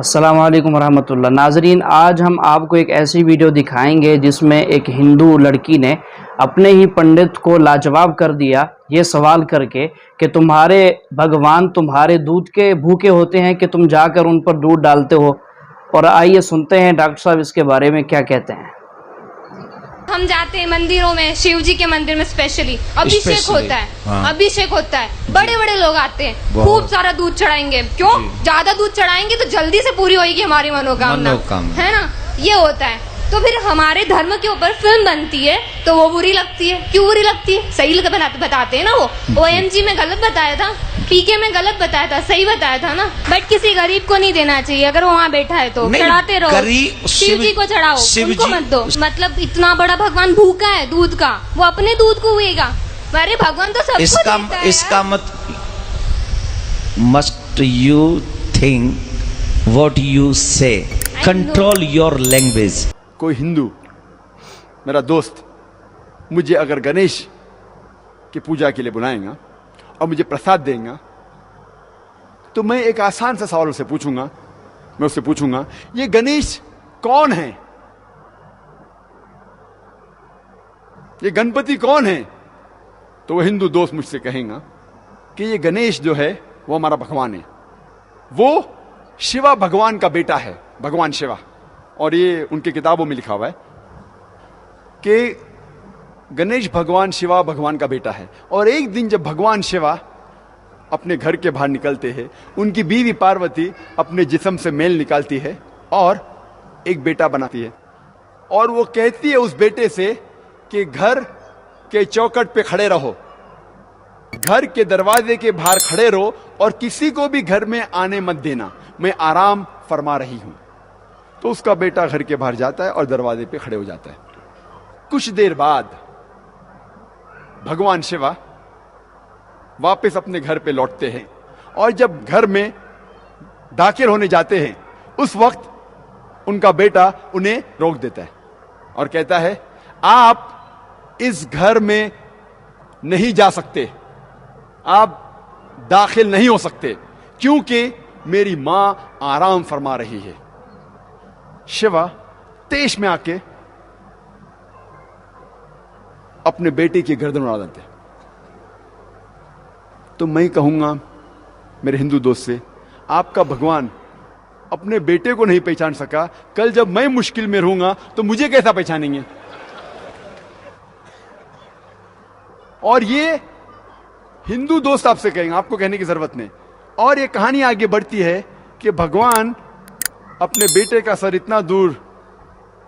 السلام علیکم ورحمۃ اللہ۔ ناظرین، آج ہم آپ کو ایک ایسی ویڈیو دکھائیں گے جس میں ایک ہندو لڑکی نے اپنے ہی پنڈت کو لاجواب کر دیا یہ سوال کر کے کہ تمہارے بھگوان تمہارے دودھ کے بھوکے ہوتے ہیں کہ تم جا کر ان پر دودھ ڈالتے ہو؟ اور آئیے سنتے ہیں ڈاکٹر صاحب اس کے بارے میں کیا کہتے ہیں۔ ہم جاتے ہیں مندروں میں، شیو جی کے مندر میں اسپیشلی ابھیشیک ہوتا ہے، ابھیشیک ہوتا ہے، بڑے بڑے لوگ آتے ہیں، خوب سارا دودھ چڑھائیں گے۔ کیوں؟ زیادہ دودھ چڑھائیں گے تو جلدی سے پوری ہوئے گی ہماری منوکامنا، ہے نا؟ یہ ہوتا ہے۔ تو پھر ہمارے دھرم کے اوپر فلم بنتی ہے تو وہ بری لگتی ہے۔ کیوں بری لگتی ہے؟ صحیح بتاتے ہیں نا، وہ OMG میں غلط بتایا تھا، PK میں غلط بتایا تھا، صحیح بتایا تھا نا۔ بٹ کسی غریب کو نہیں دینا چاہیے، اگر وہ وہاں بیٹھا ہے تو چڑھاتے رہو، شیو جی کو چڑھاؤ، ان کو مت دو۔ مطلب اتنا بڑا بھگوان بھوکا ہے دودھ کا، وہ اپنے دودھ کو ہوئے گا؟ ارے بھگوان تو سب کو دیتا ہے۔ اس کا must you think what you say, control your language۔ کوئی ہندو میرا دوست مجھے اگر گنیش کی پوجا کے لیے بلائیں گا اور مجھے پرساد دیں گا تو میں ایک آسان سا سوال اسے پوچھوں گا۔ میں اس سے پوچھوں گا یہ گنیش کون ہے، یہ گنپتی کون ہے؟ تو وہ ہندو دوست مجھ سے کہیں گا کہ یہ گنیش جو ہے وہ ہمارا بھگوان ہے، وہ شیوا بھگوان کا بیٹا ہے، بھگوان شیوا۔ اور یہ ان کی کتابوں میں لکھا ہوا ہے کہ گنیش بھگوان شیوا بھگوان کا بیٹا ہے۔ اور ایک دن جب بھگوان شیوا اپنے گھر کے باہر نکلتے ہیں، ان کی بیوی پاروتی اپنے جسم سے میل نکالتی ہے اور ایک بیٹا بناتی ہے، اور وہ کہتی ہے اس بیٹے سے کہ گھر کے چوکٹ پہ کھڑے رہو، گھر کے دروازے کے باہر کھڑے رہو اور کسی کو بھی گھر میں آنے مت دینا، میں آرام فرما رہی ہوں۔ تو اس کا بیٹا گھر کے باہر جاتا ہے اور دروازے پہ کھڑے ہو جاتا ہے۔ کچھ دیر بعد بھگوان شیوا واپس اپنے گھر پہ لوٹتے ہیں، اور جب گھر میں داخل ہونے جاتے ہیں اس وقت ان کا بیٹا انہیں روک دیتا ہے اور کہتا ہے آپ اس گھر میں نہیں جا سکتے، آپ داخل نہیں ہو سکتے کیونکہ میری ماں آرام فرما رہی ہے۔ شیوا تیش میں آ کے اپنے بیٹے کی گردن اڑا دیتے۔ تو میں کہوں گا میرے ہندو دوست سے، آپ کا بھگوان اپنے بیٹے کو نہیں پہچان سکا، کل جب میں مشکل میں رہوں گا تو مجھے کیسا پہچانیں گے؟ اور یہ ہندو دوست آپ سے کہیں گے، آپ کو کہنے کی ضرورت نہیں۔ اور یہ کہانی آگے بڑھتی ہے کہ بھگوان اپنے بیٹے کا سر اتنا دور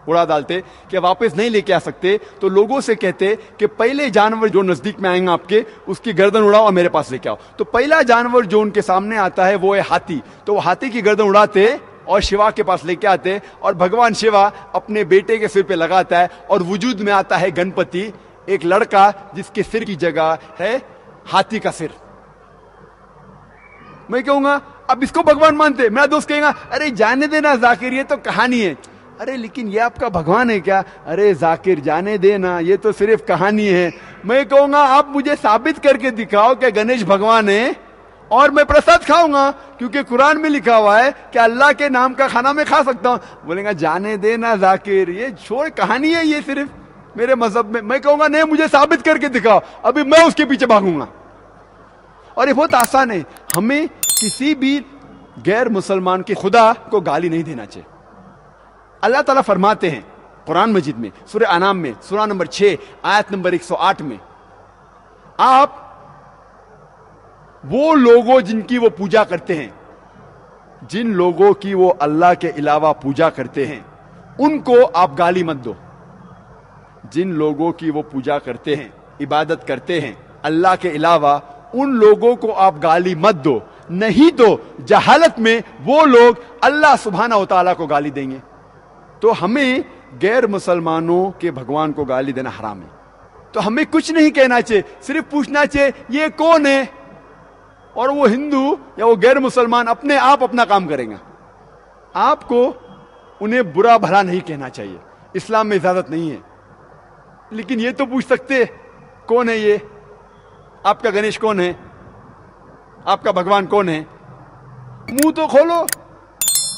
اڑا ڈالتے کہ واپس نہیں لے کے آ سکتے، تو لوگوں سے کہتے کہ پہلے جانور جو نزدیک میں آئیں گا آپ کے، اس کی گردن اڑاؤ اور میرے پاس لے کے آؤ۔ تو پہلا جانور جو ان کے سامنے آتا ہے وہ ہے ہاتھی، تو وہ ہاتھی کی گردن اڑاتے اور شیوا کے پاس لے کے آتے، اور بھگوان شیوا اپنے بیٹے کے سر پہ لگاتا ہے اور وجود میں آتا ہے گنپتی، ایک لڑکا جس کے سر کی جگہ ہے ہاتھی کا سر۔ میں کہوں گا اب اس کو بھگوان مانتے؟ میرا دوست کہے گا ارے جانے دینا ذاکر، یہ تو کہانی ہے۔ ارے لیکن یہ آپ کا بھگوان ہے کیا؟ ارے ذاکر جانے دینا، یہ تو صرف کہانی ہے۔ میں کہوں گا آپ مجھے ثابت کر کے دکھاؤ کہ گنیش بھگوان ہے اور میں پرساد کھاؤں گا، کیونکہ قرآن میں لکھا ہوا ہے کہ اللہ کے نام کا کھانا میں کھا سکتا ہوں۔ بولیں گا جانے دینا ذاکر، یہ چھوڑ کہانی ہے، یہ صرف میرے مذہب میں۔ میں کہوں گا نہیں، مجھے ثابت کر کے دکھاؤ، ابھی میں اس کے پیچھے بھاگوں گا۔ اور یہ بہت آسان ہے، ہمیں کسی بھی غیر مسلمان کے خدا کو گالی نہیں دینا چاہیے۔ اللہ تعالیٰ فرماتے ہیں قرآن مجید میں، سورہ انعام میں، سورہ نمبر 6 آیت نمبر 108 میں، آپ وہ لوگوں جن کی وہ پوجا کرتے ہیں، جن لوگوں کی وہ اللہ کے علاوہ پوجا کرتے ہیں، ان کو آپ گالی مت دو۔ جن لوگوں کی وہ پوجا کرتے ہیں، عبادت کرتے ہیں اللہ کے علاوہ، ان لوگوں کو آپ گالی مت دو، نہیں تو جہالت میں وہ لوگ اللہ سبحانہ و تعالیٰ کو گالی دیں گے۔ تو ہمیں غیر مسلمانوں کے بھگوان کو گالی دینا حرام ہے۔ تو ہمیں کچھ نہیں کہنا چاہیے، صرف پوچھنا چاہیے یہ کون ہے، اور وہ ہندو یا وہ غیر مسلمان اپنے آپ اپنا کام کریں گا۔ آپ کو انہیں برا بھلا نہیں کہنا چاہیے، اسلام میں اجازت نہیں ہے۔ لیکن یہ تو پوچھ سکتے کون ہے یہ، آپ کا گنیش کون ہے، آپ کا بھگوان کون ہے؟ منہ تو کھولو،